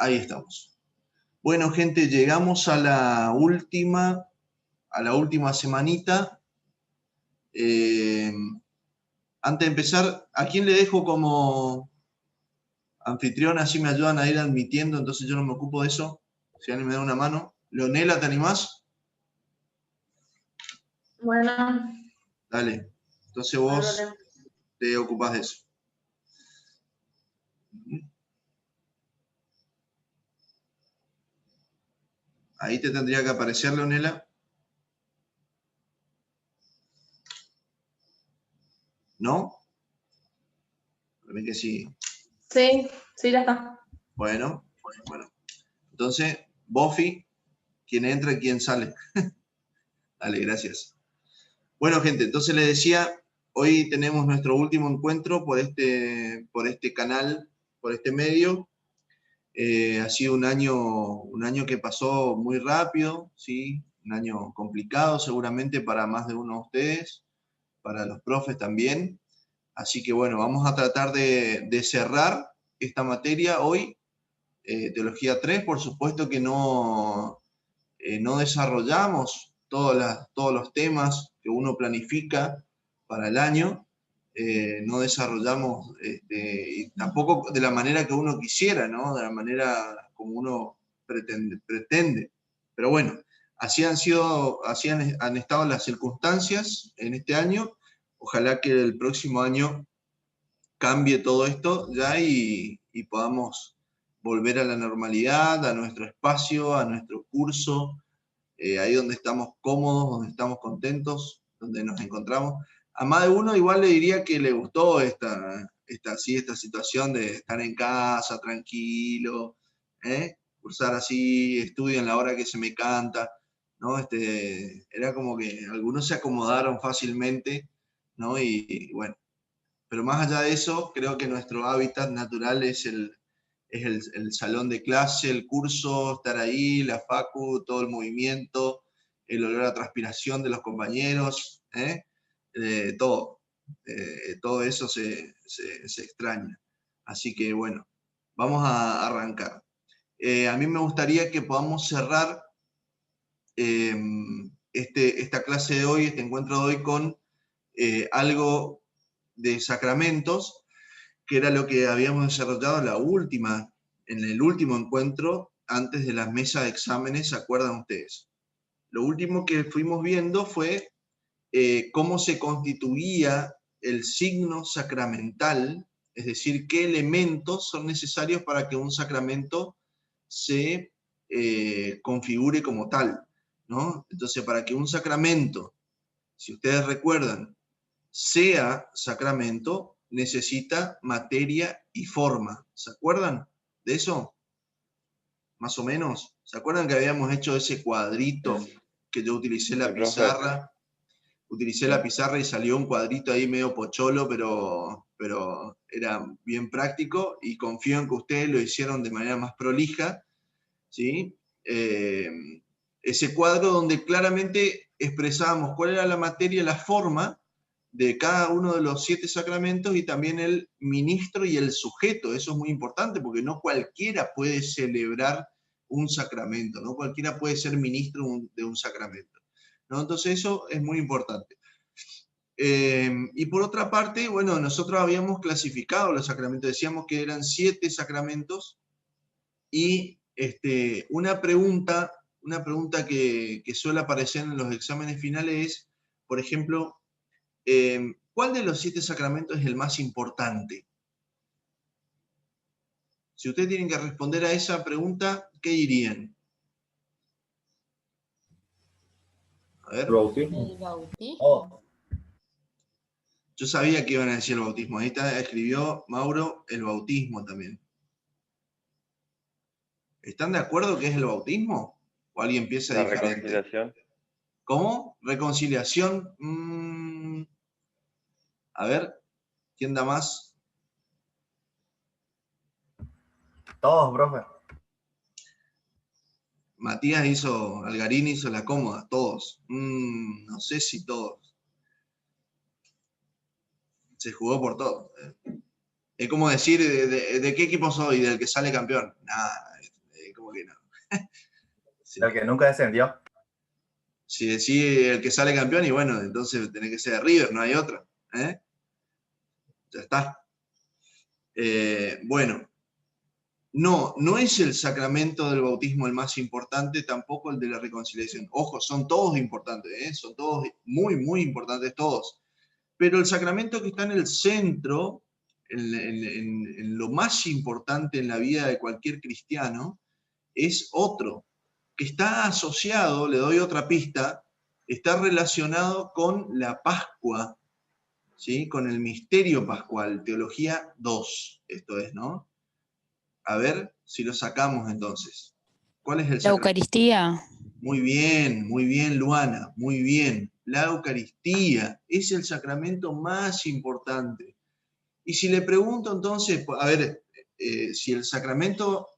Ahí estamos. Bueno, gente, llegamos a la última semanita. Antes de empezar, ¿a quién le dejo como anfitrión? Así me ayudan a ir admitiendo, entonces yo no me ocupo de eso. Si alguien me da una mano. Leonela, ¿te animás? Bueno. Dale. Entonces vos te ocupás de eso. Ahí te tendría que aparecer, Leonela. ¿No? Para mí que sí. Sí, ya está. Bueno. Entonces, Bofi, quien entra y quien sale. Dale, gracias. Bueno, gente, entonces les decía, hoy tenemos nuestro último encuentro por este canal, por este medio. Ha sido un año que pasó muy rápido, ¿sí? Un año complicado seguramente para más de uno de ustedes, para los profes también. Así que bueno, vamos a tratar de cerrar esta materia hoy. Teología 3, por supuesto que no desarrollamos todos los temas que uno planifica para el año, no desarrollamos tampoco de la manera que uno quisiera, ¿no? De la manera como uno pretende. Pero bueno, así han estado las circunstancias en este año. Ojalá que el próximo año cambie todo esto ya y podamos volver a la normalidad, a nuestro espacio, a nuestro curso, ahí donde estamos cómodos, donde estamos contentos, donde nos encontramos. A más de uno igual le diría que le gustó esta situación de estar en casa, tranquilo, cursar así, estudio en la hora que se me canta, ¿no? Era como que algunos se acomodaron fácilmente, ¿no? Y bueno, pero más allá de eso, creo que nuestro hábitat natural es el salón de clase, el curso, estar ahí, la facu, todo el movimiento, el olor a transpiración de los compañeros, todo eso se extraña. Así que bueno, vamos a arrancar. A mí me gustaría que podamos cerrar esta clase de hoy, este encuentro de hoy, con algo de sacramentos, que era lo que habíamos desarrollado en el último encuentro, antes de las mesas de exámenes, ¿se acuerdan ustedes? Lo último que fuimos viendo fue cómo se constituía el signo sacramental, es decir, qué elementos son necesarios para que un sacramento se configure como tal, ¿no? Entonces, para que un sacramento, si ustedes recuerdan, sea sacramento, necesita materia y forma. ¿Se acuerdan de eso? Más o menos. ¿Se acuerdan que habíamos hecho ese cuadrito que yo utilicé la pizarra? Utilicé la pizarra y salió un cuadrito ahí medio pocholo, pero era bien práctico y confío en que ustedes lo hicieron de manera más prolija, ¿sí? Ese cuadro donde claramente expresábamos cuál era la materia y la forma de cada uno de los 7 sacramentos y también el ministro y el sujeto. Eso es muy importante porque no cualquiera puede celebrar un sacramento, no cualquiera puede ser ministro de un sacramento, ¿no? Entonces eso es muy importante. Y por otra parte, bueno, nosotros habíamos clasificado los sacramentos, decíamos que eran 7 sacramentos y una pregunta que suele aparecer en los exámenes finales es, por ejemplo, ¿cuál de los 7 sacramentos es el más importante? Si ustedes tienen que responder a esa pregunta, ¿qué dirían? A ver. El bautismo. El bautismo. Oh. Yo sabía que iban a decir el bautismo. Ahí escribió Mauro el bautismo también. ¿Están de acuerdo que es el bautismo? ¿O alguien piensa La diferente? reconciliación. ¿Cómo? ¿Reconciliación? A ver, ¿quién da más? Todos, profe. Matías Algarín hizo la cómoda, todos. No sé si todos. Se jugó por todo. Es como decir, ¿de qué equipo soy? ¿Del que sale campeón? Nada, Sí. El que nunca descendió. Si decís el que sale campeón, y bueno, entonces tenés que ser de River, no hay otra. ¿Eh? Ya está. Bueno, no es el sacramento del bautismo el más importante, tampoco el de la reconciliación. Ojo, son todos importantes, ¿eh? Son todos muy, muy importantes todos. Pero el sacramento que está en el centro, en lo más importante en la vida de cualquier cristiano, es otro, que está asociado, le doy otra pista, está relacionado con la Pascua, ¿sí? Con el misterio pascual, Teología 2, esto es, ¿no? A ver si lo sacamos entonces. ¿Cuál es el La sacramento? Eucaristía. Muy bien, Luana, muy bien. La Eucaristía es el sacramento más importante. Y si le pregunto entonces, a ver, si el sacramento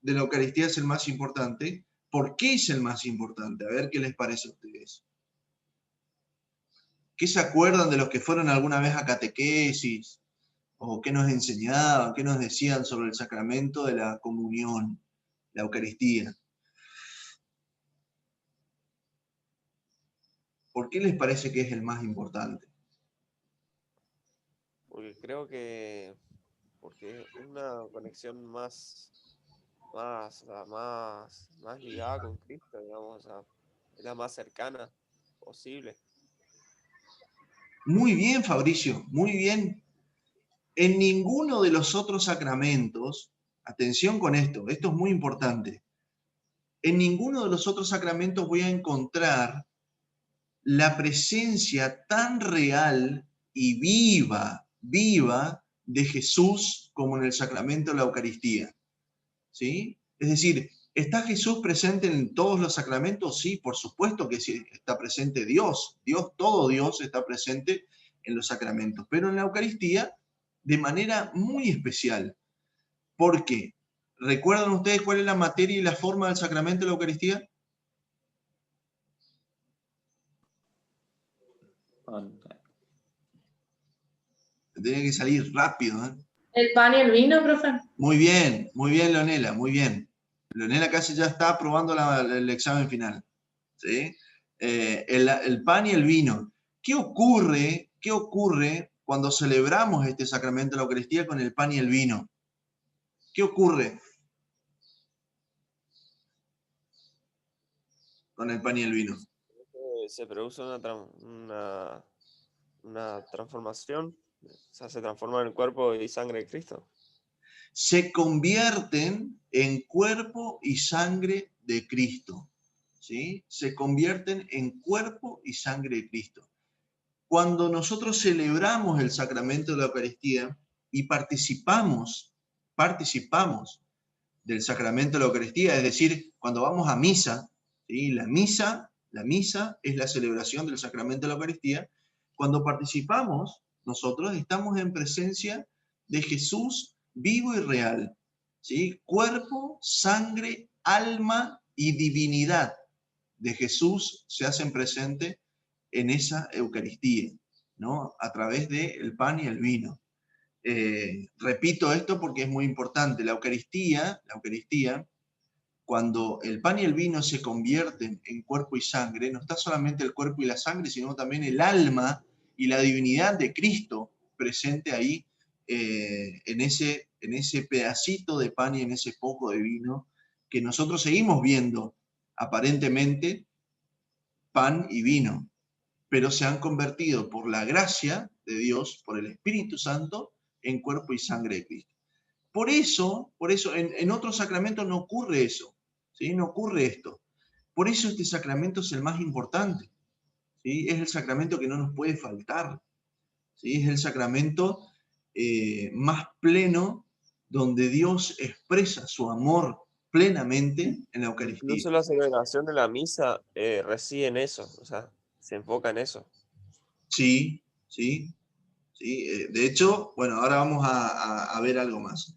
de la Eucaristía es el más importante, ¿por qué es el más importante? A ver qué les parece a ustedes. ¿Qué se acuerdan de los que fueron alguna vez a catequesis? ¿O qué nos enseñaban, qué nos decían sobre el sacramento de la comunión, la Eucaristía? ¿Por qué les parece que es el más importante? Porque creo que porque es una conexión más ligada con Cristo, digamos, o sea, es la más cercana posible. Muy bien, Fabricio, muy bien. En ninguno de los otros sacramentos, atención con esto es muy importante, en ninguno de los otros sacramentos voy a encontrar la presencia tan real y viva de Jesús como en el sacramento de la Eucaristía. ¿Sí? Es decir, ¿está Jesús presente en todos los sacramentos? Sí, por supuesto que sí, está presente Dios. Todo Dios está presente en los sacramentos, pero en la Eucaristía de manera muy especial. ¿Por qué? ¿Recuerdan ustedes cuál es la materia y la forma del sacramento de la Eucaristía? Tiene que salir rápido, ¿eh? ¿El pan y el vino, profe? Muy bien, Leonela, muy bien. Leonela casi ya está aprobando el examen final. ¿Sí? El pan y el vino. ¿Qué ocurre cuando celebramos este sacramento de la Eucaristía con el pan y el vino? ¿Qué ocurre con el pan y el vino? Se produce una transformación, o sea, se transforma en el cuerpo y sangre de Cristo. Se convierten en cuerpo y sangre de Cristo. ¿Sí? Se convierten en cuerpo y sangre de Cristo. Cuando nosotros celebramos el sacramento de la Eucaristía y participamos del sacramento de la Eucaristía, es decir, cuando vamos a misa, ¿sí? La misa es la celebración del sacramento de la Eucaristía. Cuando participamos, nosotros estamos en presencia de Jesús vivo y real, ¿sí? Cuerpo, sangre, alma y divinidad de Jesús se hacen presente en esa Eucaristía, ¿no? A través del pan y el vino. Repito esto porque es muy importante. La Eucaristía, cuando el pan y el vino se convierten en cuerpo y sangre, no está solamente el cuerpo y la sangre, sino también el alma y la divinidad de Cristo presente ahí en ese pedacito de pan y en ese poco de vino que nosotros seguimos viendo aparentemente pan y vino, pero se han convertido por la gracia de Dios, por el Espíritu Santo, en cuerpo y sangre de Cristo. Por eso en otros sacramentos no ocurre eso, ¿sí? No ocurre esto. Por eso este sacramento es el más importante, ¿sí? Es el sacramento que no nos puede faltar, ¿sí? Es el sacramento más pleno donde Dios expresa su amor plenamente en la Eucaristía. Incluso la celebración de la misa reside en eso, o sea, se enfoca en eso. Sí, sí, sí. De hecho, bueno, ahora vamos a ver algo más.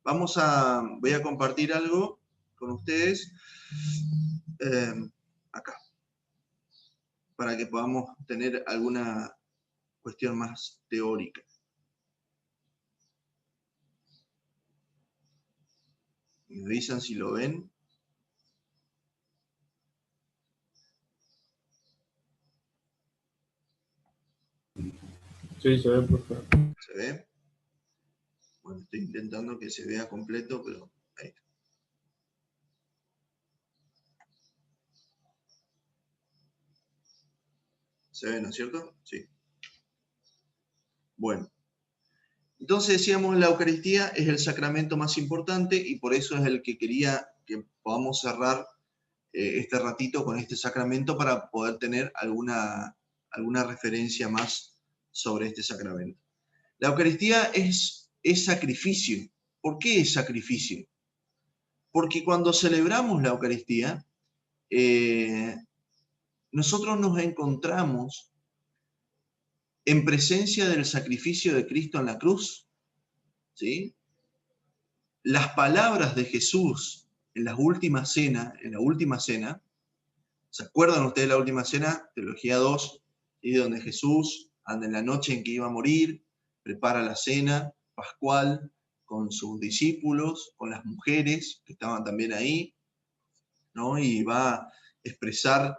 Voy a compartir algo con ustedes acá, para que podamos tener alguna cuestión más teórica. Me avisan si lo ven. Sí, se ve, profe. ¿Se ve? Bueno, estoy intentando que se vea completo, pero ahí está. ¿Se ve, no es cierto? Sí. Bueno. Entonces decíamos, la Eucaristía es el sacramento más importante y por eso es el que quería que podamos cerrar este ratito con este sacramento para poder tener alguna referencia más sobre este sacramento. La Eucaristía es sacrificio. ¿Por qué es sacrificio? Porque cuando celebramos la Eucaristía, nosotros nos encontramos en presencia del sacrificio de Cristo en la cruz, ¿sí? Las palabras de Jesús en la última cena, ¿se acuerdan ustedes de la última cena? Teología 2, ¿sí? Donde Jesús anda en la noche en que iba a morir, prepara la cena pascual con sus discípulos, con las mujeres que estaban también ahí, ¿no? Y va a expresar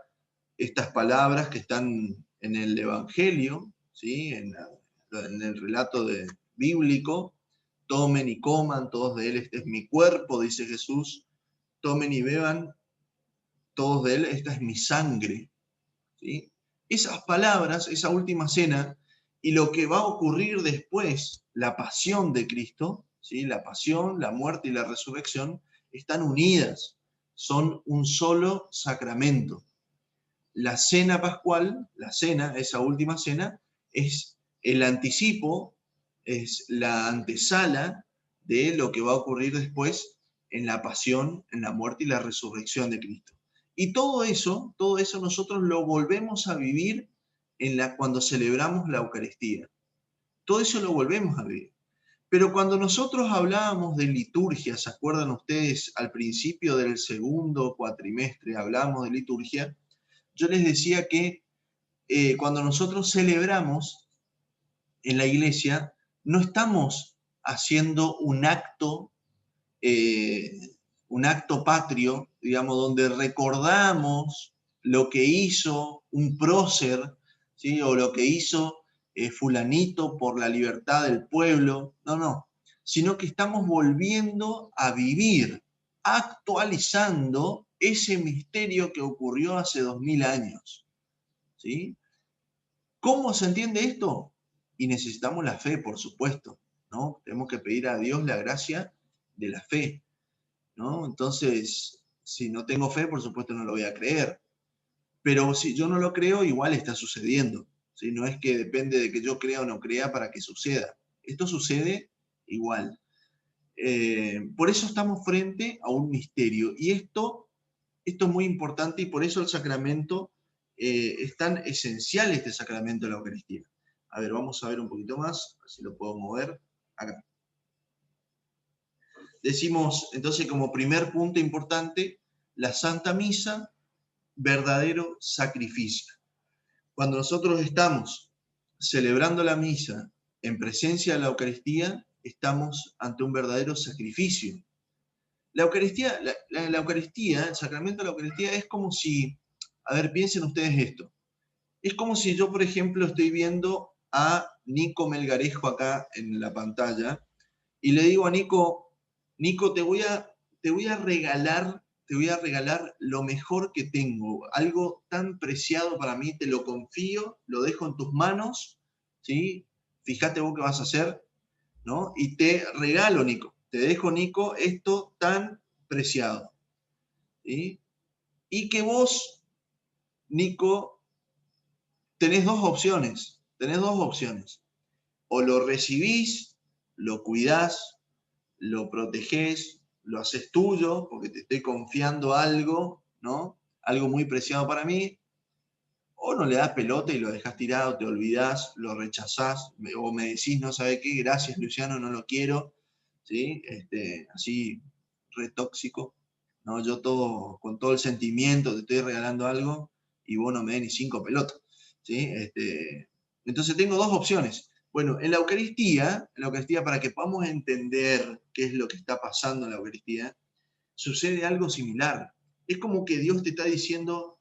estas palabras que están en el Evangelio, ¿sí? En el relato bíblico. Tomen y coman todos de él, este es mi cuerpo, dice Jesús. Tomen y beban todos de él, esta es mi sangre, ¿sí? Esas palabras, esa última cena, y lo que va a ocurrir después, la pasión de Cristo, ¿sí? La pasión, la muerte y la resurrección, están unidas, son un solo sacramento. La cena pascual, la cena, esa última cena, es el anticipo, es la antesala de lo que va a ocurrir después en la pasión, en la muerte y la resurrección de Cristo. Y todo eso nosotros lo volvemos a vivir cuando celebramos la Eucaristía. Todo eso lo volvemos a vivir. Pero cuando nosotros hablábamos de liturgia, ¿se acuerdan ustedes al principio del segundo cuatrimestre hablábamos de liturgia? Yo les decía que cuando nosotros celebramos en la iglesia, no estamos haciendo un acto patrio, digamos, donde recordamos lo que hizo un prócer, ¿sí? O lo que hizo fulanito por la libertad del pueblo. No, no. Sino que estamos volviendo a vivir, actualizando ese misterio que ocurrió hace 2000 años. ¿Sí? ¿Cómo se entiende esto? Y necesitamos la fe, por supuesto, ¿no? Tenemos que pedir a Dios la gracia de la fe, ¿no? Entonces, si no tengo fe, por supuesto no lo voy a creer. Pero si yo no lo creo, igual está sucediendo, ¿sí? No es que depende de que yo crea o no crea para que suceda. Esto sucede igual. Por eso estamos frente a un misterio. Y esto es muy importante y por eso el sacramento es tan esencial, este sacramento de la Eucaristía. A ver, vamos a ver un poquito más, a ver si lo puedo mover. Acá. Decimos, entonces, como primer punto importante, la Santa Misa, verdadero sacrificio. Cuando nosotros estamos celebrando la misa en presencia de la Eucaristía, estamos ante un verdadero sacrificio. La Eucaristía, la Eucaristía, el sacramento de la Eucaristía es como si, a ver, piensen ustedes esto, es como si yo, por ejemplo, estoy viendo a Nico Melgarejo acá en la pantalla y le digo a Nico, Nico, te voy a regalar lo mejor que tengo, algo tan preciado para mí, te lo confío, lo dejo en tus manos, ¿sí? Fíjate vos qué vas a hacer, ¿no? Y te regalo, Nico, te dejo, Nico, esto tan preciado, ¿sí? Y que vos, Nico, tenés dos opciones, o lo recibís, lo cuidás, lo protegés, lo haces tuyo, porque te estoy confiando algo, ¿no? Algo muy preciado para mí, o no le das pelota y lo dejas tirado, te olvidás, lo rechazás, o me decís, no sabe qué, gracias Luciano, no lo quiero, ¿sí? Así, re tóxico, ¿no? Yo con todo el sentimiento te estoy regalando algo y vos no me des ni 5 pelotas, ¿sí? Entonces tengo dos opciones. Bueno, en la Eucaristía, para que podamos entender qué es lo que está pasando en la Eucaristía, sucede algo similar. Es como que Dios te está diciendo,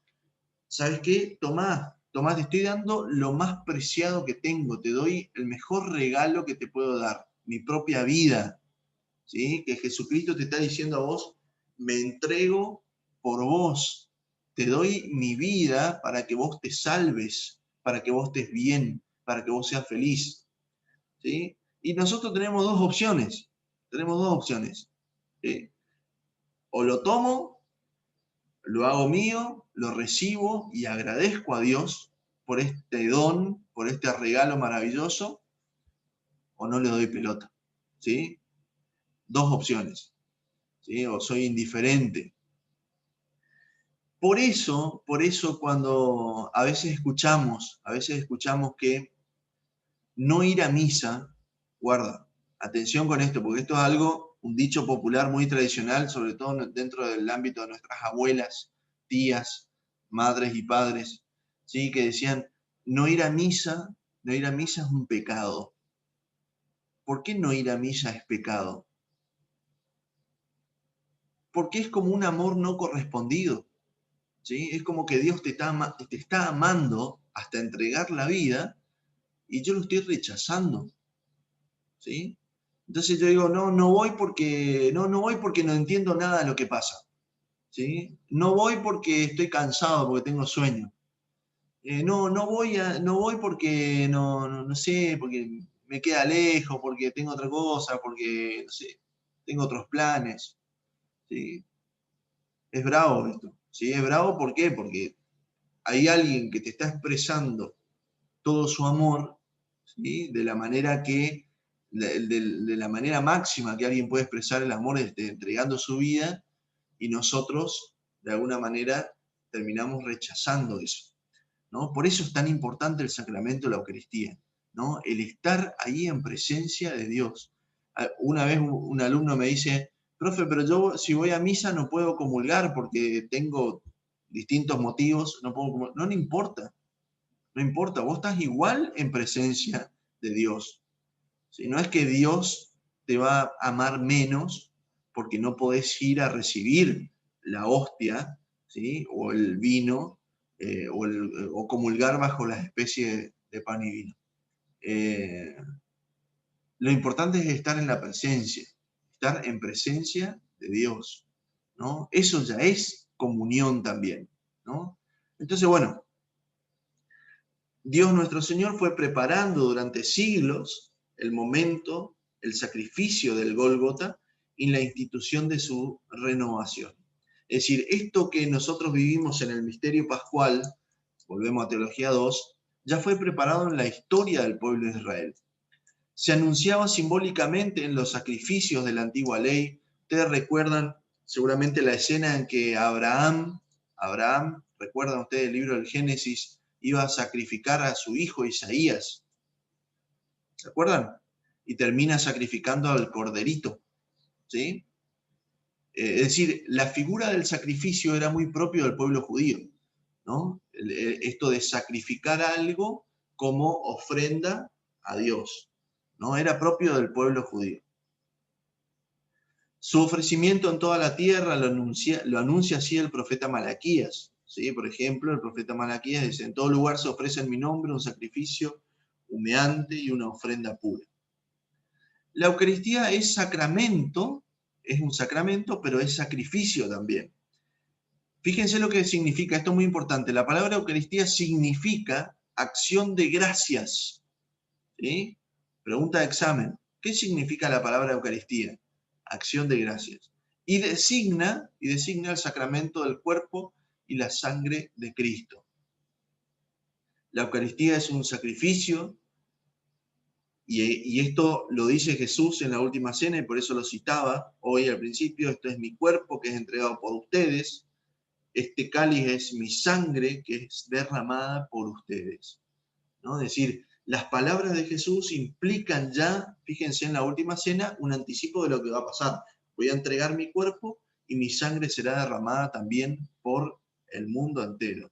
¿sabes qué? Tomá, Tomás, te estoy dando lo más preciado que tengo, te doy el mejor regalo que te puedo dar, mi propia vida, ¿sí? Que Jesucristo te está diciendo a vos, me entrego por vos, te doy mi vida para que vos te salves, para que vos estés bien, para que vos seas feliz, ¿sí? Y nosotros tenemos dos opciones, ¿sí? O lo tomo, lo hago mío, lo recibo y agradezco a Dios por este don, por este regalo maravilloso, o no le doy pelota, ¿sí? Dos opciones, ¿sí? O soy indiferente. Por eso cuando a veces escuchamos que no ir a misa, guarda, atención con esto, porque esto es algo, un dicho popular muy tradicional, sobre todo dentro del ámbito de nuestras abuelas, tías, madres y padres, ¿sí? Que decían, no ir a misa es un pecado. ¿Por qué no ir a misa es pecado? Porque es como un amor no correspondido, ¿sí? Es como que Dios te está amando hasta entregar la vida y yo lo estoy rechazando, ¿sí? Entonces yo digo, no voy porque no entiendo nada de lo que pasa, ¿sí? No voy porque estoy cansado, porque tengo sueño. No voy porque no sé, porque me queda lejos, porque tengo otra cosa, porque, no sé, tengo otros planes, ¿sí? Es bravo esto, ¿sí? Es bravo, ¿por qué? Porque hay alguien que te está expresando todo su amor, ¿sí? De la manera de la manera máxima que alguien puede expresar el amor es entregando su vida, y nosotros, de alguna manera, terminamos rechazando eso, ¿no? Por eso es tan importante el sacramento de la Eucaristía, ¿no? El estar ahí en presencia de Dios. Una vez un alumno me dice, profe, pero yo si voy a misa no puedo comulgar porque tengo distintos motivos, no puedo comulgar. No, no importa, vos estás igual en presencia de Dios. ¿Sí? No es que Dios te va a amar menos porque no podés ir a recibir la hostia, ¿sí? O el vino, o comulgar bajo las especies de pan y vino. Lo importante es estar en la presencia, estar en presencia de Dios, ¿no? Eso ya es comunión también, ¿no? Entonces, bueno, Dios nuestro Señor fue preparando durante siglos el momento, el sacrificio del Gólgota y la institución de su renovación. Es decir, esto que nosotros vivimos en el misterio pascual, volvemos a Teología 2, ya fue preparado en la historia del pueblo de Israel. Se anunciaba simbólicamente en los sacrificios de la antigua ley. Ustedes recuerdan seguramente la escena en que Abraham, recuerdan ustedes el libro del Génesis, iba a sacrificar a su hijo Isaías. ¿Se acuerdan? Y termina sacrificando al corderito, ¿sí? Es decir, la figura del sacrificio era muy propio del pueblo judío, ¿no? Esto de sacrificar algo como ofrenda a Dios, ¿no? Era propio del pueblo judío. Su ofrecimiento en toda la tierra lo anuncia así el profeta Malaquías, ¿sí? Por ejemplo, el profeta Malaquías dice, en todo lugar se ofrece en mi nombre un sacrificio humeante y una ofrenda pura. La Eucaristía es sacramento, es un sacramento, pero es sacrificio también. Fíjense lo que significa, esto es muy importante, la palabra Eucaristía significa acción de gracias, ¿sí? Pregunta de examen, ¿qué significa la palabra Eucaristía? Acción de gracias. Y designa el sacramento del cuerpo y la sangre de Cristo. La Eucaristía es un sacrificio, y esto lo dice Jesús en la última cena, y por eso lo citaba hoy al principio, esto es mi cuerpo que es entregado por ustedes, este cáliz es mi sangre que es derramada por ustedes, ¿no? Es decir, las palabras de Jesús implican ya, fíjense en la última cena, un anticipo de lo que va a pasar. Voy a entregar mi cuerpo y mi sangre será derramada también por el mundo entero.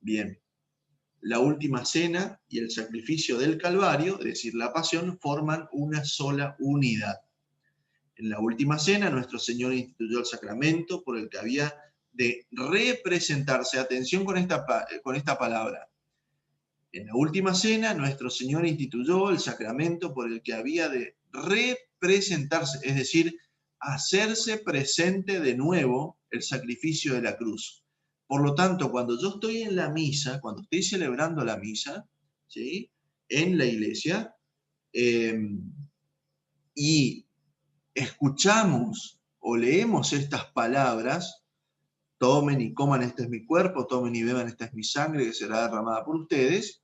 Bien, la última cena y el sacrificio del Calvario, es decir, la pasión, forman una sola unidad. En la última cena, nuestro Señor instituyó el sacramento por el que había de representarse. Atención con esta palabra. En la última cena, nuestro Señor instituyó el sacramento por el que había de representarse, es decir, hacerse presente de nuevo el sacrificio de la cruz. Por lo tanto, cuando yo estoy en la misa, cuando estoy celebrando la misa, ¿sí?, en la iglesia, y escuchamos o leemos estas palabras, tomen y coman, este es mi cuerpo, tomen y beban, esta es mi sangre que será derramada por ustedes,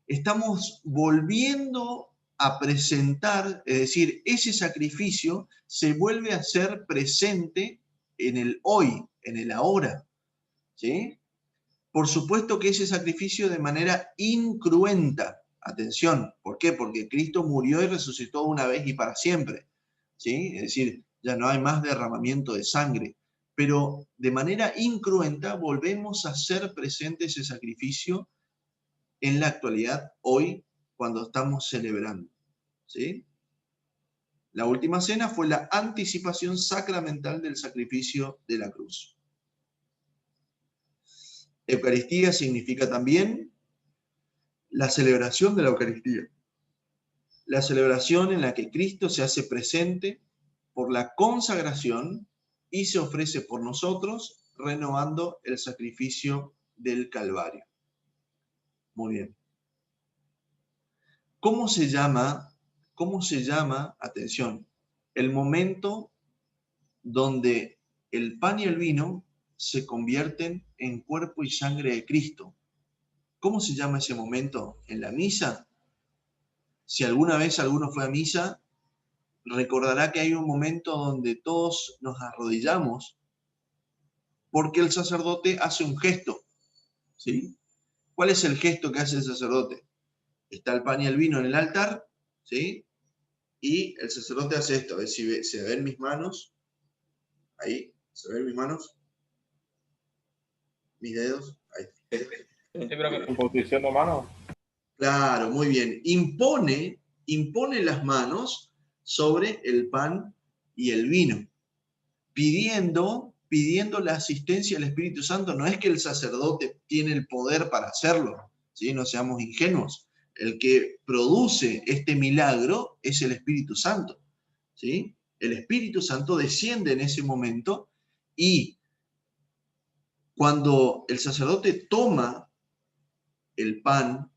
estamos volviendo a presentar, es decir, ese sacrificio se vuelve a ser presente en el hoy, en el ahora, ¿sí? Por supuesto que ese sacrificio de manera incruenta, atención, ¿por qué? Porque Cristo murió y resucitó una vez y para siempre, ¿sí? Es decir, ya no hay más derramamiento de sangre, pero de manera incruenta volvemos a hacer presente ese sacrificio en la actualidad, hoy, cuando estamos celebrando, ¿sí? La última cena fue la anticipación sacramental del sacrificio de la cruz. Eucaristía significa también la celebración de la Eucaristía. La celebración en la que Cristo se hace presente por la consagración y se ofrece por nosotros, renovando el sacrificio del Calvario. Muy bien. ¿Cómo se llama, atención, el momento donde el pan y el vino se convierten en cuerpo y sangre de Cristo? ¿Cómo se llama ese momento en la misa? Si alguna vez alguno fue a misa, recordará que hay un momento donde todos nos arrodillamos porque el sacerdote hace un gesto, ¿sí? ¿Cuál es el gesto que hace el sacerdote? Está el pan y el vino en el altar, ¿sí? Y el sacerdote hace esto, a ver si se ven mis manos, ahí, ¿se ven mis manos? Mis dedos, ahí. En posición de mano. Claro, muy bien. Impone las manos sobre el pan y el vino, pidiendo la asistencia del Espíritu Santo. No es que el sacerdote tiene el poder para hacerlo, ¿sí? No seamos ingenuos. El que produce este milagro es el Espíritu Santo, ¿sí? El Espíritu Santo desciende en ese momento y cuando el sacerdote toma el pan,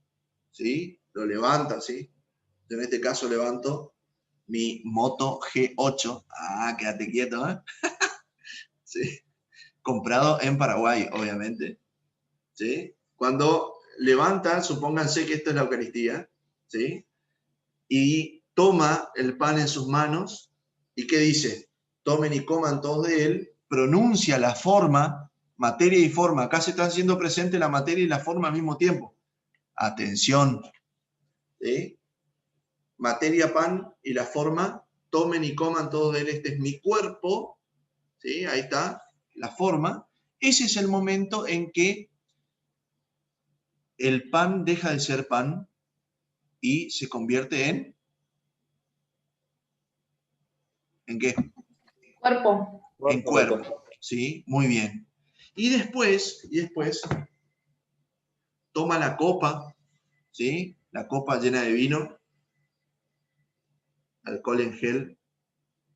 ¿sí?, lo levanta, ¿sí? Yo en este caso levanto mi Moto G8. Ah, quédate quieto, ¿eh? ¿Sí? Comprado en Paraguay, obviamente, ¿sí? Cuando levantan, supónganse que esto es la Eucaristía, ¿sí?, y toma el pan en sus manos, ¿y qué dice? Tomen y coman todos de él, pronuncia la forma, materia y forma. Acá se están haciendo presente la materia y la forma al mismo tiempo. Atención, ¿sí? Materia, pan y la forma, tomen y coman todos de él, este es mi cuerpo, ¿sí? Ahí está, la forma. Ese es el momento en que el pan deja de ser pan y se convierte ¿en qué? Cuerpo. En cuerpo, ¿sí? Muy bien. Y después toma la copa, ¿sí? La copa llena de vino, alcohol en gel,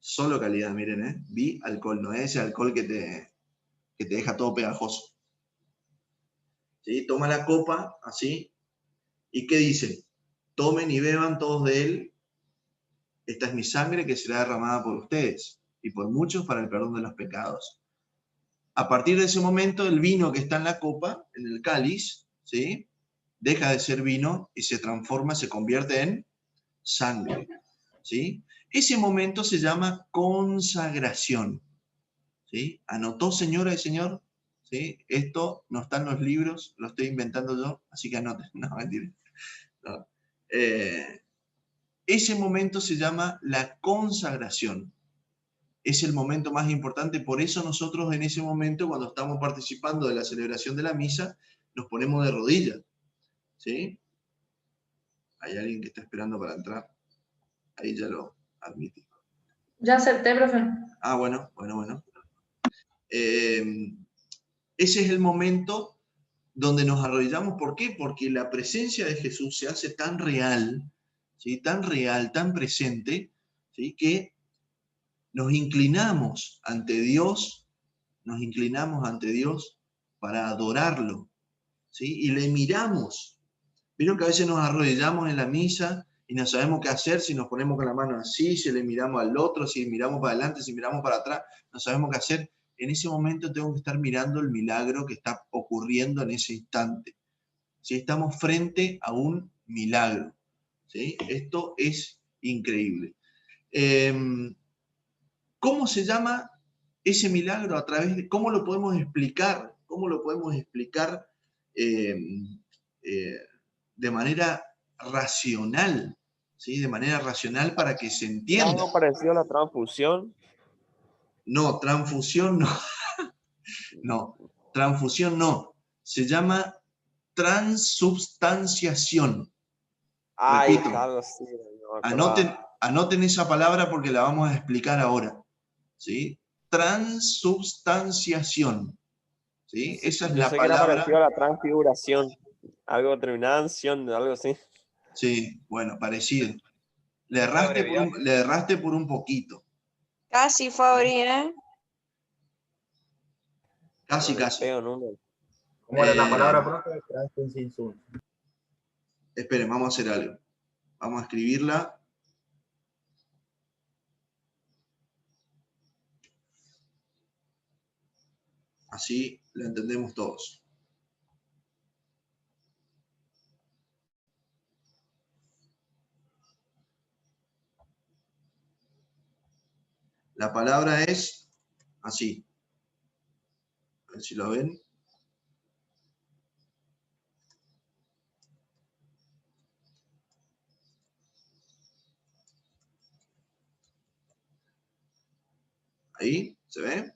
solo calidad, miren, ¿eh? Alcohol, no es ese alcohol que te deja todo pegajoso. ¿Sí? Toma la copa, así, ¿y qué dice? Tomen y beban todos de él, esta es mi sangre que será derramada por ustedes y por muchos para el perdón de los pecados. A partir de ese momento, el vino que está en la copa, en el cáliz, ¿sí?, deja de ser vino y se transforma, se convierte en sangre, ¿sí? Ese momento se llama consagración, ¿sí? ¿Anotó, señora y señor? ¿Sí? Esto no está en los libros, lo estoy inventando yo, así que anoten. No, mentira. No. Ese momento se llama la consagración. Es el momento más importante, por eso nosotros en ese momento, cuando estamos participando de la celebración de la misa, nos ponemos de rodillas, ¿sí? Hay alguien que está esperando para entrar, ahí ya lo admití. Ya acepté, profe. Ah, bueno. ese es el momento donde nos arrodillamos. ¿Por qué? Porque la presencia de Jesús se hace tan real, ¿sí? Tan real, tan presente, ¿sí? Que nos inclinamos ante Dios, para adorarlo, ¿sí? Y le miramos. Vieron que a veces nos arrodillamos en la misa y no sabemos qué hacer, si nos ponemos con la mano así, si le miramos al otro, si miramos para adelante, si miramos para atrás, no sabemos qué hacer. En ese momento tengo que estar mirando el milagro que está ocurriendo en ese instante. ¿Sí? Estamos frente a un milagro, ¿sí? Esto es increíble. ¿Cómo se llama ese milagro? ¿A través de cómo lo podemos explicar? ¿Cómo lo podemos explicar de manera racional? ¿Sí? De manera racional para que se entienda. Algo parecido a la transfusión. No, transfusión no. No, transfusión no. Se llama transubstanciación. Ay, Repito, algo así. No me acordaba. anoten esa palabra porque la vamos a explicar ahora. ¿Sí? Transubstanciación. ¿Sí? Esa es Yo la sé que era palabra. parecido a la transfiguración. Algo terminado en ción, algo así. Sí, bueno, parecido. Le erraste por un poquito. Casi, Fabri, ¿eh? Casi, No le casi. pego nunca. ¿Cómo era la palabra, profe? Transfusión. Esperen, vamos a hacer algo. Vamos a escribirla. Así la entendemos todos. La palabra es así. A ver si lo ven. Ahí, ¿se ve?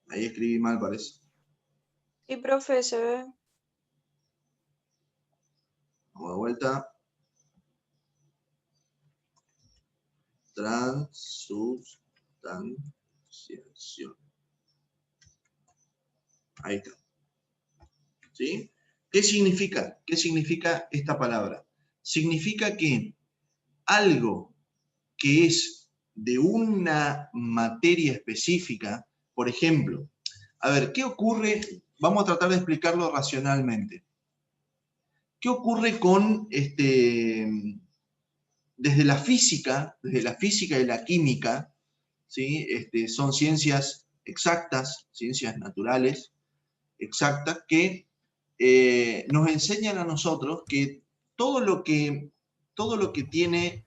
Ahí escribí mal, parece. Sí, profe, se ve. Vamos de vuelta. Transubstanciación. Ahí está. ¿Sí? ¿Qué significa? ¿Qué significa esta palabra? Significa que algo que es de una materia específica, por ejemplo, a ver, ¿qué ocurre? Vamos a tratar de explicarlo racionalmente. ¿Qué ocurre con, desde la física y la química, ¿sí? Son ciencias exactas, ciencias naturales exactas, que nos enseñan a nosotros que todo lo que tiene,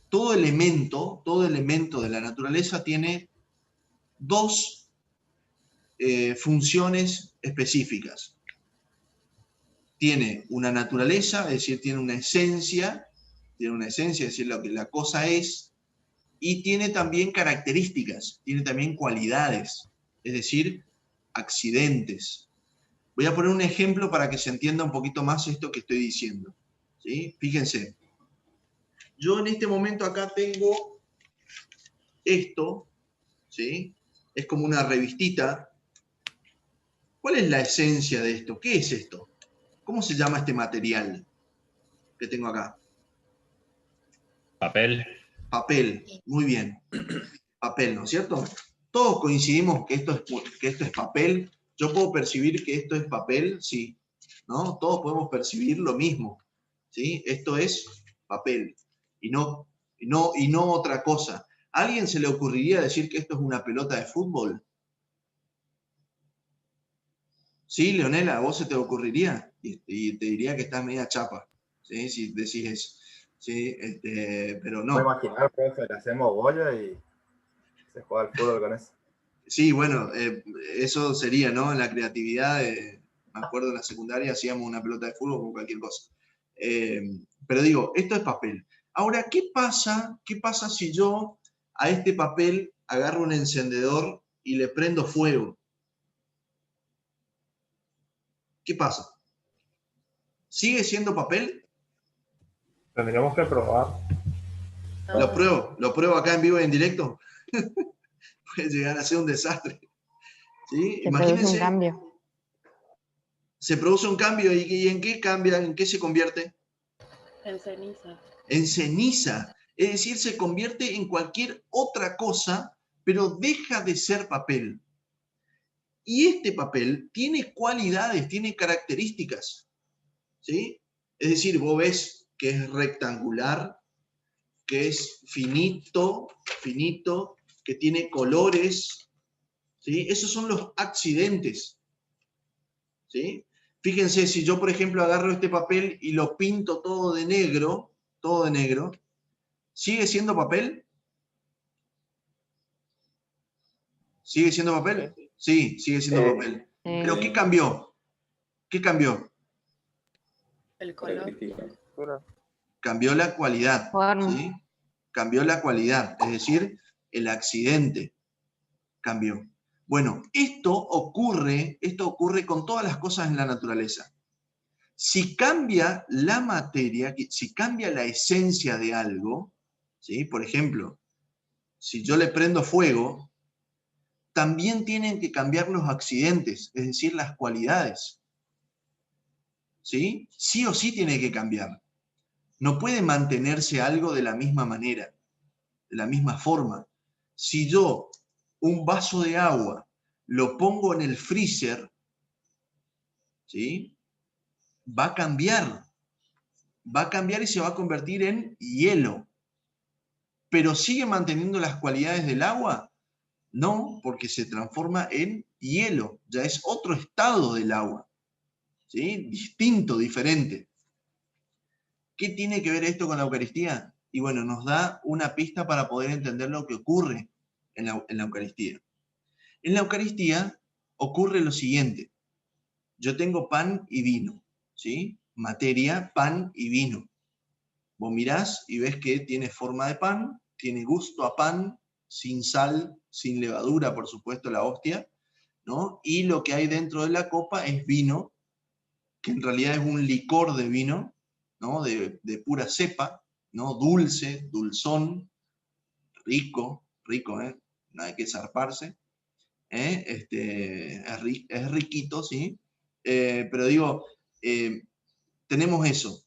todo elemento de la naturaleza tiene dos funciones específicas. Tiene una naturaleza, es decir, tiene una esencia, es decir, lo que la cosa es, y tiene también características, tiene también cualidades, es decir, accidentes. Voy a poner un ejemplo para que se entienda un poquito más esto que estoy diciendo, ¿sí? Fíjense, yo en este momento acá tengo esto, ¿sí? Es como una revistita. ¿Cuál es la esencia de esto? ¿Qué es esto? ¿Cómo se llama este material que tengo acá? Papel. Papel, muy bien. Papel, ¿no es cierto? Todos coincidimos que esto es papel. Yo puedo percibir que esto es papel, sí. ¿No? Todos podemos percibir lo mismo, ¿sí? Esto es papel y no otra cosa. ¿A alguien se le ocurriría decir que esto es una pelota de fútbol? Sí, Leonela, ¿a vos se te ocurriría? Y te diría que estás media chapa, ¿sí? Si decís eso. ¿Sí? Pero no. Puedo imaginar, profe, le hacemos bollo y se juega al fútbol con eso. Sí, bueno, eso sería, ¿no? En la creatividad, me acuerdo en la secundaria hacíamos una pelota de fútbol con cualquier cosa. Pero digo, esto es papel. Ahora, ¿qué pasa si yo a este papel agarro un encendedor y le prendo fuego? ¿Qué pasa? ¿Sigue siendo papel? Tendríamos que probar. Lo pruebo acá en vivo y en directo. Puede llegar a ser un desastre. ¿Sí? Se produce un cambio. Se produce un cambio, ¿y en qué cambia? ¿En qué se convierte? En ceniza. En ceniza. Es decir, se convierte en cualquier otra cosa, pero deja de ser papel. Y este papel tiene cualidades, tiene características. ¿Sí? Es decir, vos ves que es rectangular, que es finito, que tiene colores. ¿Sí? Esos son los accidentes. ¿Sí? Fíjense, si yo, por ejemplo, agarro este papel y lo pinto todo de negro, ¿sigue siendo papel? ¿Sigue siendo papel? Sí, sigue siendo papel. ¿Pero qué cambió? ¿Qué cambió? El color. Cambió la cualidad. ¿Sí? Cambió la cualidad, es decir, el accidente cambió. Bueno, esto ocurre con todas las cosas en la naturaleza. Si cambia la materia, si cambia la esencia de algo, ¿sí? Por ejemplo, si yo le prendo fuego, también tienen que cambiar los accidentes, es decir, las cualidades. ¿Sí? Sí o sí tiene que cambiar. No puede mantenerse algo de la misma manera, de la misma forma. Si yo un vaso de agua lo pongo en el freezer, ¿sí? Va a cambiar y se va a convertir en hielo. ¿Pero sigue manteniendo las cualidades del agua? No, porque se transforma en hielo, ya es otro estado del agua, ¿sí? Distinto, diferente. ¿Qué tiene que ver esto con la Eucaristía? Y bueno, nos da una pista para poder entender lo que ocurre en la Eucaristía. En la Eucaristía ocurre lo siguiente. Yo tengo pan y vino, ¿sí? Materia, pan y vino. Vos mirás y ves que tiene forma de pan, tiene gusto a pan, sin sal, sin levadura, por supuesto, la hostia, ¿no? Y lo que hay dentro de la copa es vino, que en realidad es un licor de vino, ¿no? De pura cepa, ¿no? Dulce, dulzón, rico, ¿eh? No hay que zarparse. Es riquito, ¿sí? Pero digo, tenemos eso.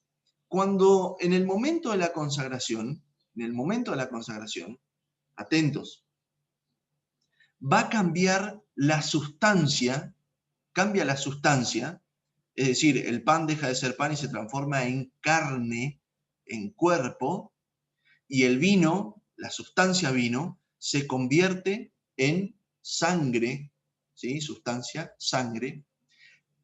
Cuando en el momento de la consagración, atentos, va a cambiar la sustancia, cambia la sustancia, es decir, el pan deja de ser pan y se transforma en carne, en cuerpo, y el vino, la sustancia vino, se convierte en sangre, ¿sí? Sustancia, sangre,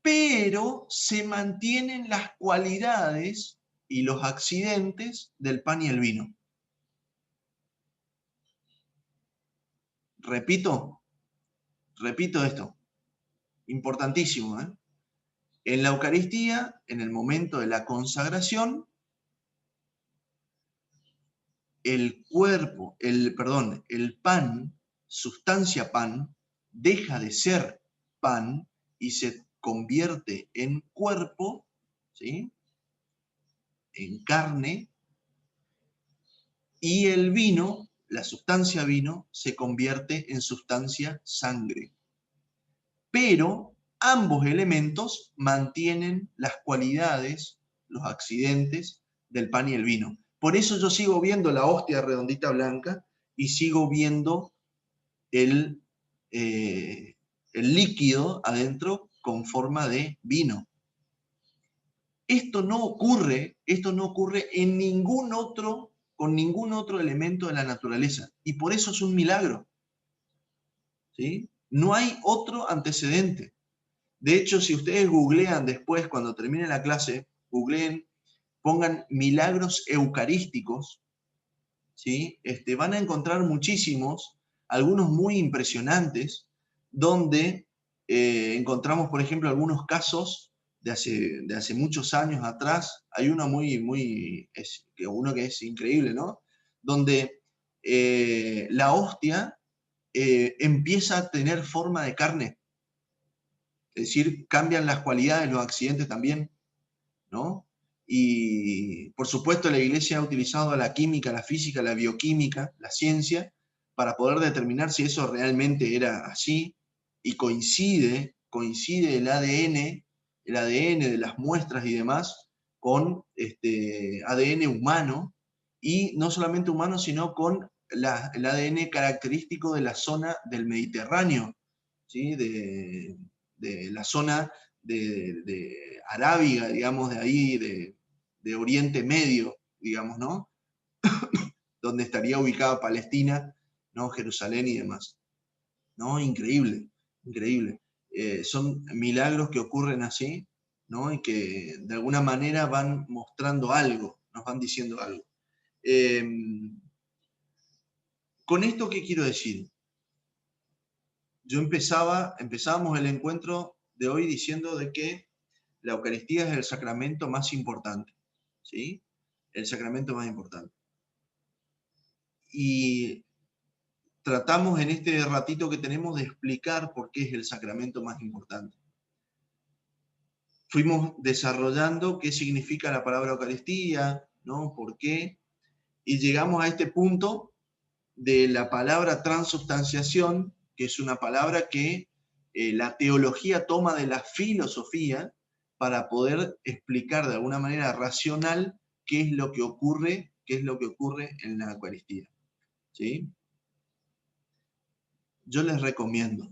pero se mantienen las cualidades y los accidentes del pan y el vino. Repito esto, importantísimo, ¿eh? En la Eucaristía, en el momento de la consagración, el pan, sustancia pan, deja de ser pan y se convierte en cuerpo, ¿sí? En carne, y el vino, la sustancia vino, se convierte en sustancia sangre. Pero ambos elementos mantienen las cualidades, los accidentes del pan y el vino. Por eso yo sigo viendo la hostia redondita blanca y sigo viendo el líquido adentro con forma de vino. Esto no ocurre en con ningún otro elemento de la naturaleza. Y por eso es un milagro. ¿Sí? No hay otro antecedente. De hecho, si ustedes googlean después, cuando termine la clase, googleen, pongan milagros eucarísticos, ¿sí? Van a encontrar muchísimos, algunos muy impresionantes, donde encontramos, por ejemplo, algunos casos de hace muchos años atrás. Hay uno uno que es increíble, ¿no? Donde la hostia empieza a tener forma de carne. Es decir, cambian las cualidades, los accidentes también, ¿no? Y por supuesto la Iglesia ha utilizado la química, la física, la bioquímica, la ciencia, para poder determinar si eso realmente era así, y coincide el ADN de las muestras y demás, con ADN humano, y no solamente humano, sino con el ADN característico de la zona del Mediterráneo, ¿sí? de la zona de Arábiga, digamos, de ahí, de Oriente Medio, digamos, ¿no? Donde estaría ubicada Palestina, ¿no? Jerusalén y demás. ¿No? Increíble, increíble. Son milagros que ocurren así, ¿no? Y que de alguna manera van mostrando algo, nos van diciendo algo. ¿Con esto qué quiero decir? Empezábamos el encuentro de hoy diciendo de que la Eucaristía es el sacramento más importante, ¿sí? El sacramento más importante. Y tratamos en este ratito que tenemos de explicar por qué es el sacramento más importante. Fuimos desarrollando qué significa la palabra Eucaristía, ¿no? ¿Por qué? Y llegamos a este punto de la palabra transubstanciación, que es una palabra que la teología toma de la filosofía para poder explicar de alguna manera racional qué es lo que ocurre en la Eucaristía, ¿sí? Yo les recomiendo,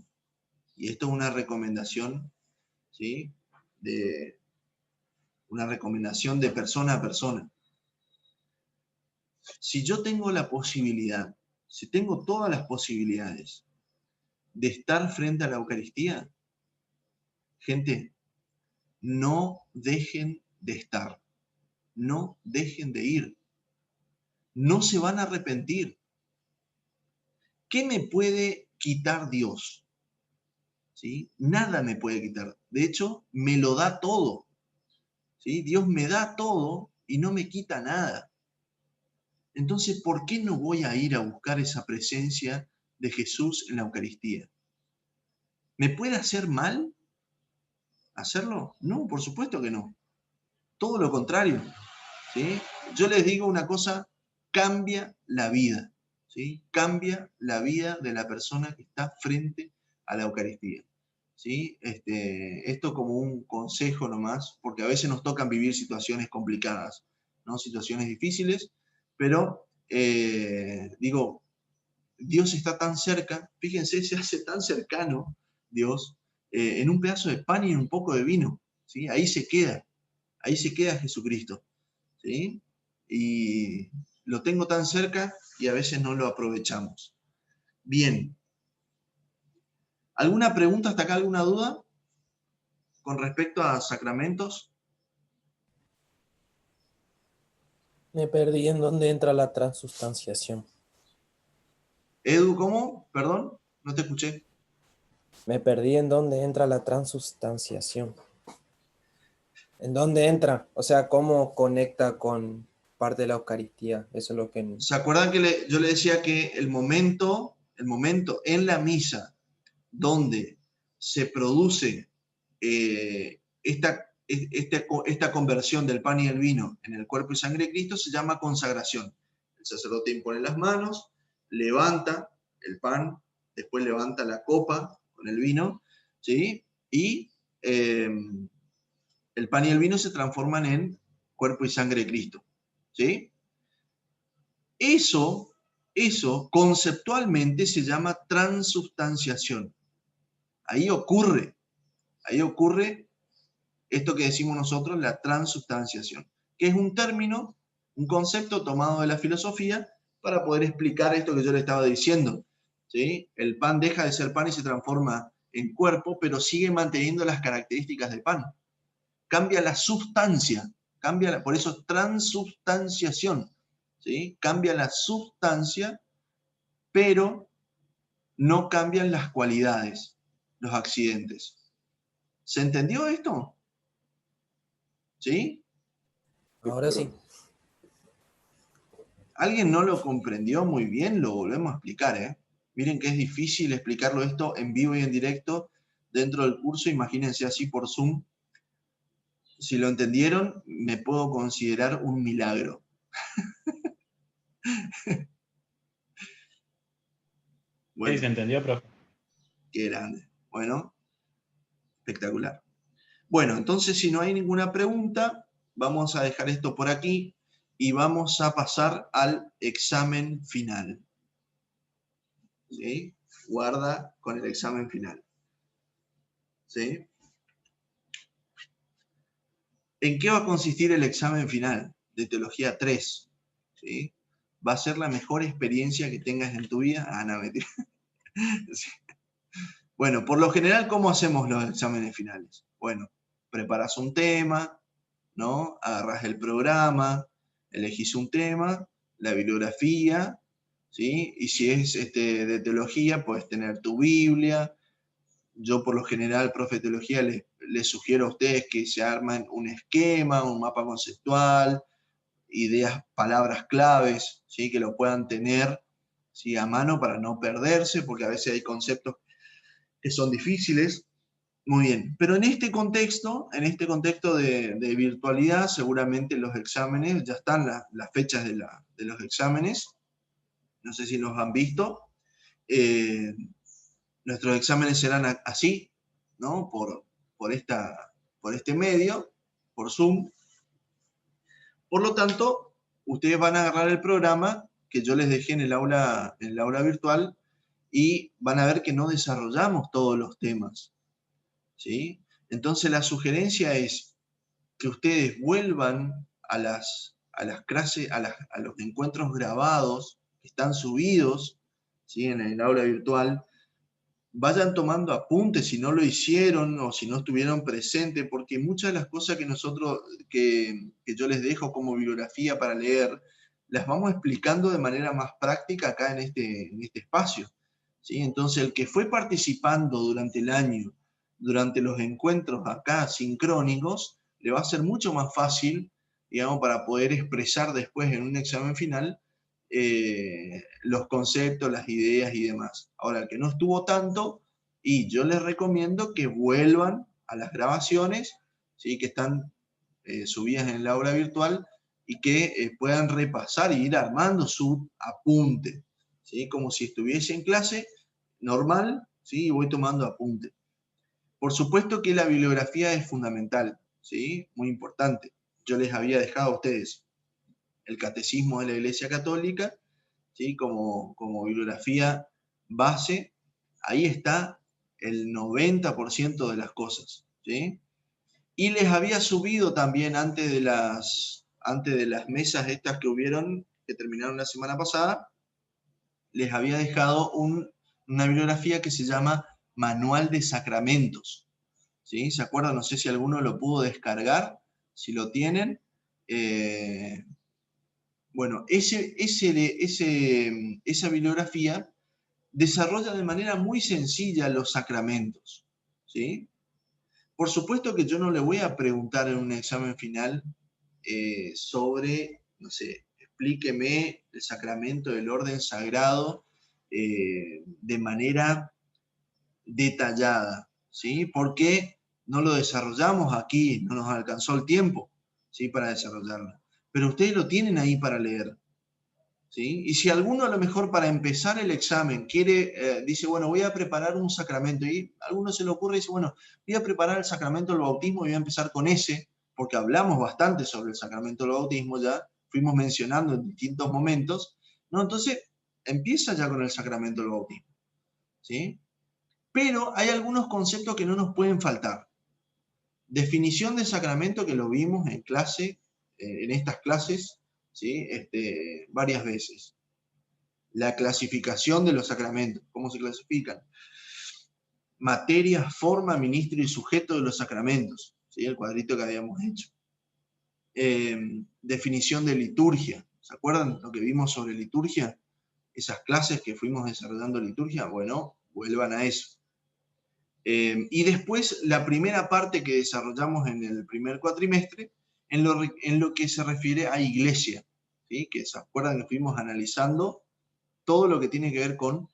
y esto es una recomendación, ¿sí? Una recomendación de persona a persona. Si yo tengo la posibilidad, si tengo todas las posibilidades de estar frente a la Eucaristía, gente, no dejen de estar, no dejen de ir, no se van a arrepentir. ¿Qué me puede quitar Dios? ¿Sí? Nada me puede quitar. De hecho, me lo da todo. ¿Sí? Dios me da todo y no me quita nada. Entonces, ¿por qué no voy a ir a buscar esa presencia de Jesús en la Eucaristía? ¿Me puede hacer mal hacerlo? No, por supuesto que no. Todo lo contrario, ¿sí? Yo les digo una cosa, cambia la vida, ¿sí? Cambia la vida de la persona que está frente a la Eucaristía, ¿sí? Esto como un consejo nomás, porque a veces nos tocan vivir situaciones complicadas, ¿no? Situaciones difíciles, pero digo, Dios está tan cerca, fíjense, se hace tan cercano Dios en un pedazo de pan y en un poco de vino, ¿sí? Ahí se queda Jesucristo, ¿sí? Y lo tengo tan cerca y a veces no lo aprovechamos. Bien. ¿Alguna pregunta hasta acá, alguna duda con respecto a sacramentos? Me perdí en dónde entra la transubstanciación. Edu, ¿cómo? Perdón, no te escuché. Me perdí en dónde entra la transubstanciación. ¿En dónde entra? O sea, ¿cómo conecta con parte de la Eucaristía? Eso es lo que... ¿Se acuerdan que yo le decía que el momento en la misa donde se produce esta conversión del pan y el vino en el cuerpo y sangre de Cristo se llama consagración? El sacerdote impone las manos, levanta el pan, después levanta la copa con el vino, ¿sí? Y el pan y el vino se transforman en cuerpo y sangre de Cristo, ¿sí? Eso conceptualmente se llama transubstanciación. Ahí ocurre esto que decimos nosotros, la transubstanciación, que es un término, un concepto tomado de la filosofía para poder explicar esto que yo le estaba diciendo, ¿sí? El pan deja de ser pan y se transforma en cuerpo, pero sigue manteniendo las características del pan. Cambia la sustancia, por eso transubstanciación, ¿sí? Cambia la sustancia, pero no cambian las cualidades, los accidentes. ¿Se entendió esto? ¿Sí? Ahora sí. ¿Alguien no lo comprendió muy bien? Lo volvemos a explicar, ¿eh? Miren que es difícil explicarlo esto en vivo y en directo dentro del curso. Imagínense así por Zoom. si lo entendieron, me puedo considerar un milagro. Bueno, Sí, se entendió, profe. qué grande. Bueno, espectacular. Bueno, entonces si no hay ninguna pregunta, vamos a dejar esto por aquí y vamos a pasar al examen final. ¿Sí? Guarda con el examen final. ¿Sí? ¿En qué va a consistir el examen final de Teología 3? ¿Sí? ¿Va a ser la mejor experiencia que tengas en tu vida? Ah, no, mentira. Sí. Bueno, por lo general, ¿cómo hacemos los exámenes finales? Bueno, preparas un tema, ¿no? Agarrás el programa, elegís un tema, la bibliografía, ¿sí? Y si es de teología, puedes tener tu Biblia. Yo, por lo general, profe de teología, les sugiero a ustedes que se armen un esquema, un mapa conceptual, ideas, palabras claves, ¿sí? Que lo puedan tener, ¿sí? A mano para no perderse, porque a veces hay conceptos que son difíciles. Muy bien, pero en este contexto de virtualidad, seguramente los exámenes, ya están las fechas de los exámenes, no sé si los han visto. Nuestros exámenes serán así, ¿no? Por este medio, por Zoom. Por lo tanto, ustedes van a agarrar el programa que yo les dejé en el aula virtual y van a ver que no desarrollamos todos los temas, ¿sí? Entonces la sugerencia es que ustedes vuelvan a las clases, a los encuentros grabados que están subidos, ¿sí? En el aula virtual. Vayan tomando apuntes si no lo hicieron o si no estuvieron presentes, porque muchas de las cosas que yo les dejo como bibliografía para leer, las vamos explicando de manera más práctica acá en este espacio, ¿sí? Entonces, el que fue participando durante el año, durante los encuentros acá sincrónicos, le va a ser mucho más fácil, digamos, para poder expresar después en un examen final los conceptos, las ideas y demás. Ahora, el que no estuvo tanto, y yo les recomiendo que vuelvan a las grabaciones, ¿sí? Que están subidas en el aula virtual y que puedan repasar y ir armando su apunte, ¿sí? Como si estuviese en clase normal, ¿sí? Y voy tomando apunte. Por supuesto que la bibliografía es fundamental, ¿sí? Muy importante. Yo les había dejado a ustedes el Catecismo de la Iglesia Católica, ¿sí? Como bibliografía base. Ahí está el 90% de las cosas, ¿sí? Y les había subido también antes de las mesas estas que hubieron, que terminaron la semana pasada, les había dejado una bibliografía que se llama Manual de Sacramentos, ¿sí? ¿Se acuerdan? No sé si alguno lo pudo descargar, si lo tienen. Bueno, esa bibliografía desarrolla de manera muy sencilla los sacramentos, ¿sí? Por supuesto que yo no le voy a preguntar en un examen final sobre, no sé, explíqueme el sacramento del orden sagrado de manera detallada, ¿sí? Porque no lo desarrollamos aquí, no nos alcanzó el tiempo, ¿sí? Para desarrollarlo. Pero ustedes lo tienen ahí para leer, ¿sí? Y si alguno a lo mejor para empezar el examen dice, bueno, voy a preparar un sacramento, y a alguno se le ocurre y dice, bueno, voy a preparar el sacramento del bautismo y voy a empezar con ese, porque hablamos bastante sobre el sacramento del bautismo ya, fuimos mencionando en distintos momentos, ¿no? Entonces, empieza ya con el sacramento del bautismo, ¿sí? Pero hay algunos conceptos que no nos pueden faltar. Definición de sacramento, que lo vimos en clase, en estas clases, ¿sí? Varias veces. La clasificación de los sacramentos, cómo se clasifican. Materia, forma, ministro y sujeto de los sacramentos, ¿sí? El cuadrito que habíamos hecho. Definición de liturgia. ¿Se acuerdan lo que vimos sobre liturgia? Esas clases que fuimos desarrollando liturgia, bueno, vuelvan a eso. Y después la primera parte que desarrollamos en el primer cuatrimestre, en lo que se refiere a iglesia, ¿sí? Que se acuerdan que fuimos analizando todo lo que tiene que ver con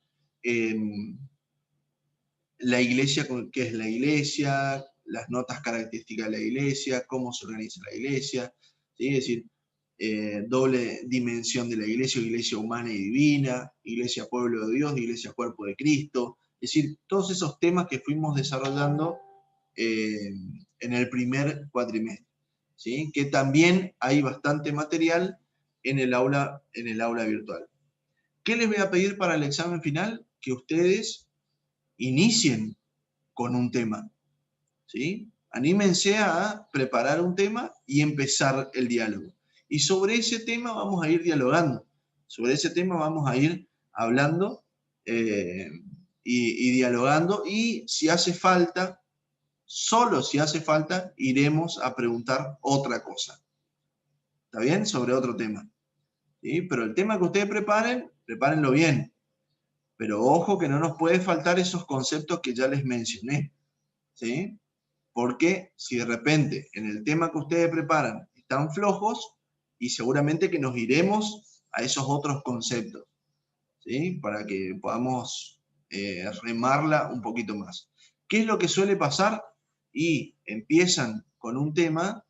la iglesia, qué es la iglesia, las notas características de la iglesia, cómo se organiza la iglesia, ¿sí? Es decir, doble dimensión de la iglesia, iglesia humana y divina, iglesia pueblo de Dios, iglesia cuerpo de Cristo, es decir, todos esos temas que fuimos desarrollando en el primer cuatrimestre, ¿sí? Que también hay bastante material en el aula virtual. ¿Qué les voy a pedir para el examen final? Que ustedes inicien con un tema, ¿sí? Anímense a preparar un tema y empezar el diálogo. Y sobre ese tema vamos a ir dialogando, sobre ese tema vamos a ir hablando y dialogando, y si hace falta, solo si hace falta, iremos a preguntar otra cosa. ¿Está bien? Sobre otro tema. ¿Sí? Pero el tema que ustedes preparen, prepárenlo bien. Pero ojo que no nos puede faltar esos conceptos que ya les mencioné. ¿Sí? Porque si de repente en el tema que ustedes preparan están flojos, y seguramente que nos iremos a esos otros conceptos, ¿sí? Para que podamos remarla un poquito más. ¿Qué es lo que suele pasar? Y empiezan con un tema,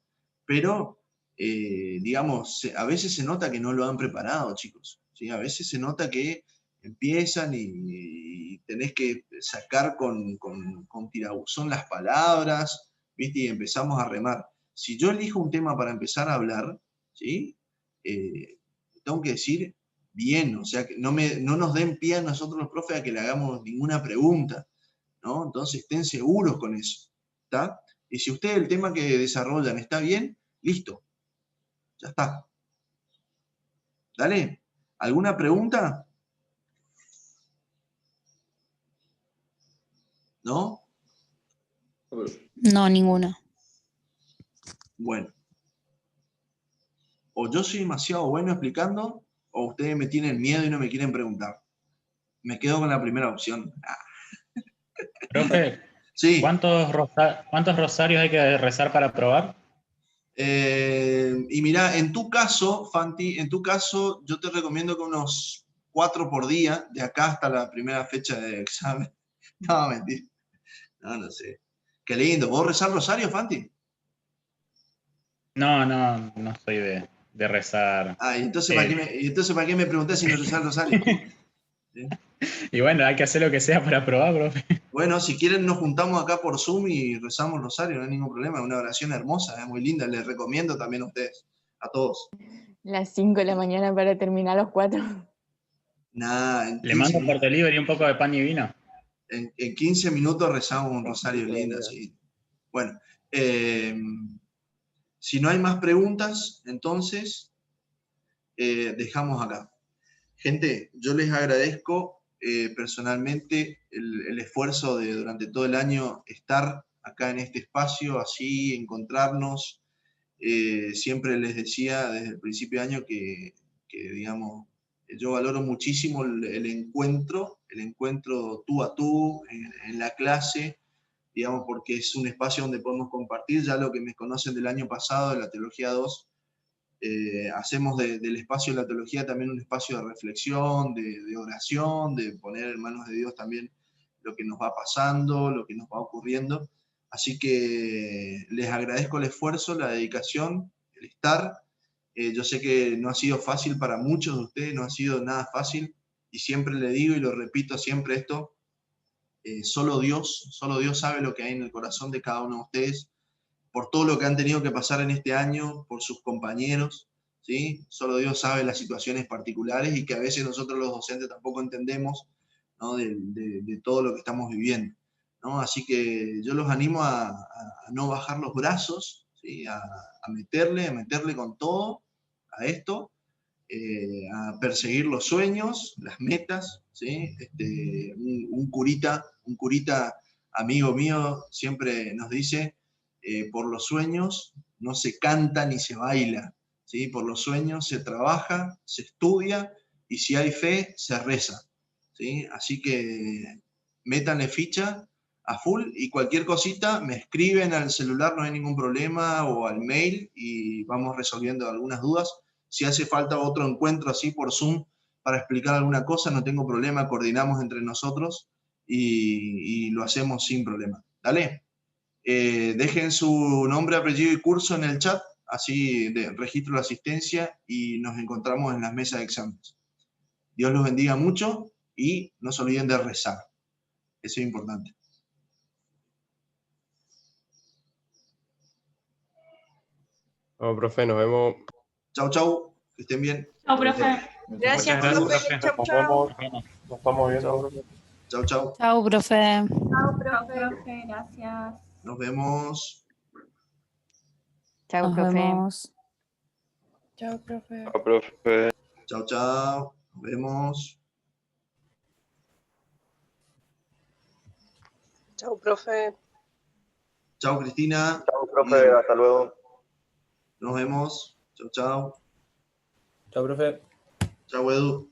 pero digamos, a veces se nota que no lo han preparado, chicos, ¿sí? A veces se nota que empiezan y tenés que sacar con tirabuzón las palabras, ¿viste? Y empezamos a remar. Si yo elijo un tema para empezar a hablar, ¿sí? Tengo que decir bien, o sea, que no nos den pie a nosotros los profes a que le hagamos ninguna pregunta, ¿no? Entonces estén seguros con eso, ¿está? Y si ustedes el tema que desarrollan está bien, listo, ya está. ¿Dale? ¿Alguna pregunta? ¿No? No, ninguna. Bueno. O yo soy demasiado bueno explicando, o ustedes me tienen miedo y no me quieren preguntar. Me quedo con la primera opción. Profe, Sí. ¿cuántos rosarios hay que rezar para aprobar? Y mirá, en tu caso, Fanti, en tu caso, yo te recomiendo que unos 4 por día, de acá hasta la primera fecha de examen. No, mentira. No sé. Qué lindo. ¿Vos rezás rosario, Fanti? No soy de rezar. Ah, ¿y entonces para qué me preguntás si no rezás rosario? ¿Sí? Y bueno, hay que hacer lo que sea para aprobar, profe. Bueno, si quieren nos juntamos acá por Zoom y rezamos rosario, no hay ningún problema, es una oración hermosa, es muy linda, les recomiendo también a ustedes, a todos. Las 5 de la mañana para terminar los 4. Nah, Le mando por delivery un poco de pan y vino. En 15 minutos rezamos un rosario lindo, sí. Bueno, si no hay más preguntas, entonces dejamos acá. Gente, yo les agradezco personalmente el esfuerzo de durante todo el año estar acá en este espacio, así, encontrarnos. Siempre les decía desde el principio de año que digamos, yo valoro muchísimo el encuentro tú a tú, en la clase, digamos, porque es un espacio donde podemos compartir. Ya lo que me conocen del año pasado, de la Teología 2, hacemos del espacio de la teología también un espacio de reflexión, de oración, de poner en manos de Dios también lo que nos va pasando, lo que nos va ocurriendo. Así que les agradezco el esfuerzo, la dedicación, el estar. Yo sé que no ha sido fácil para muchos de ustedes, no ha sido nada fácil, y siempre le digo y lo repito siempre esto, solo Dios sabe lo que hay en el corazón de cada uno de ustedes, por todo lo que han tenido que pasar en este año, por sus compañeros, ¿sí? Solo Dios sabe las situaciones particulares y que a veces nosotros los docentes tampoco entendemos, ¿no? de todo lo que estamos viviendo, ¿no? Así que yo los animo a no bajar los brazos, ¿sí? a meterle con todo a esto, a perseguir los sueños, las metas, ¿sí? Un curita amigo mío siempre nos dice, por los sueños no se canta ni se baila, ¿sí? Por los sueños se trabaja, se estudia, y si hay fe, se reza, ¿sí? Así que métanle ficha a full, y cualquier cosita me escriben al celular, no hay ningún problema, o al mail, y vamos resolviendo algunas dudas. Si hace falta otro encuentro así por Zoom para explicar alguna cosa, no tengo problema, coordinamos entre nosotros y lo hacemos sin problema. ¿Dale? Dejen su nombre, apellido y curso en el chat, así registro la asistencia y nos encontramos en las mesas de exámenes. Dios los bendiga mucho y no se olviden de rezar. Eso es importante. No, profe, nos vemos. Chau, chau. Que estén bien. Chao, profe. Gracias, Muchas profe. gracias, Chau, Nos chau. vemos. Nos estamos viendo. Chau, chau. Chao, profe. Chao, profe. Gracias. Nos vemos. Chao, Nos profe. vemos. Chao, profe. Chao, profe. Chau, chau. Nos vemos. Chao, profe. Chau, Cristina. Chao, profe, hasta luego. Nos vemos. Chau, chau. Chao, profe. Chau, Edu.